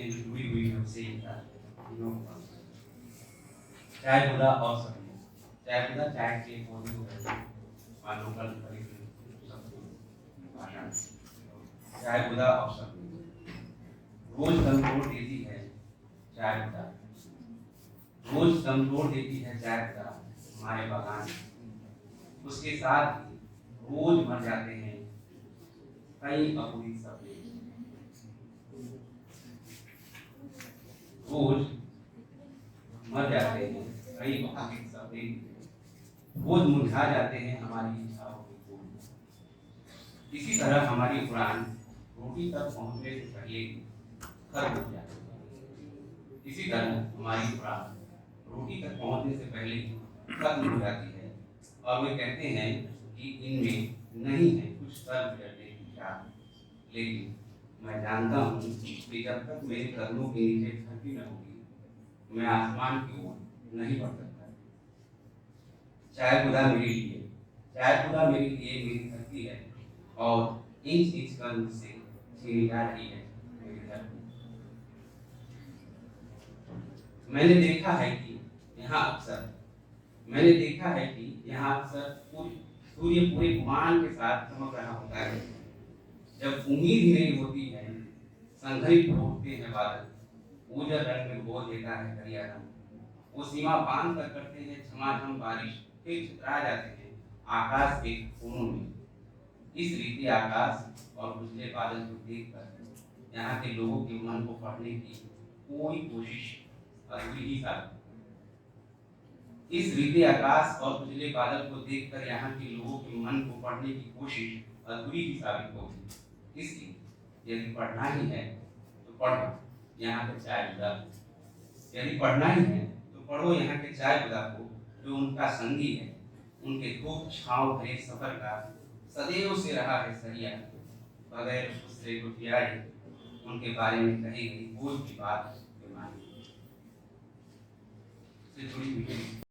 जो जुड़ी हुई है उससे चाय खुदा और सब्जी, चाय खुदा चाय के पौधे को कहते हैं, मानो कल करीब सबको भाषण चाय खुदा और सब्जी रोज दम तोड़ देती है चाय खुदा, रोज दम तोड़ देती है चाय खुदा हमारे बागान, उसके साथ ही रोज मर जाते हैं कई अपूरी सपने, रोज मर जाते हैं कई अपूरी सपने, रोज मुरझा जाते हैं हमारी इच्छाओं के फूल। इसी तरह हमारी उड़ान रोटी तक पहुंचने से पहले खत्म हो जाती है, इसी तरह हमारी उड़ान रोटी तक पहुंचने से पहले खत्म हो जाती है। और वे कहते हैं कि इनमें नहीं है कुछ सर बिगड़ने की चाह, लेकिन मैं जानता हूँ कि जब तक मेरे कदमों के नीचे धरती न होगी, मैं आसमान की ओर नहीं बढ़ सकता। चाय खुदा मेरे लिए, चाय खुदा मेरे लिए मेरी धरती है और इंच इंच कर मुझसे छीनी जा रही है मेरी धरती। मैंने देखा है कि यहाँ अक्सर मैंने देखा है कि यहाँ अक्सर सूर्य पूरे गुमान के साथ चमक रहा होता है। जब उम्मीद ही नहीं होती है, संघरित होते हैं बादल, उजर रंग में बोल देता है हरिया रंग, वो सीमा बांध कर करते हैं झमाझम बारिश, फिर छितरा जाते हैं आकाश के कोनों में। इस रीति आकाश और उजले बादल को देखकर यहाँ के लोगों के मन को पढ़ने की कोई कोशिश अधूरी ही साबित, इस रीति आकाश और उजले बादल को देखकर यहाँ के लोगों के मन को पढ़ने की कोशिश अधूरी ही साबित होगी। इसलिए यदि पढ़ना ही है तो पढ़ो यहाँ के चाय खुदा, यदि पढ़ना ही है तो पढ़ो यहाँ के चाय खुदा को, जो उनका संगी है, उनके धूप छांव भरे सफर का सदैव से रहा है सरिया, बगैर उससे गुटियाए उनके बारे में कही गई कोई भी बात बेमानी से जुड़ी हुई।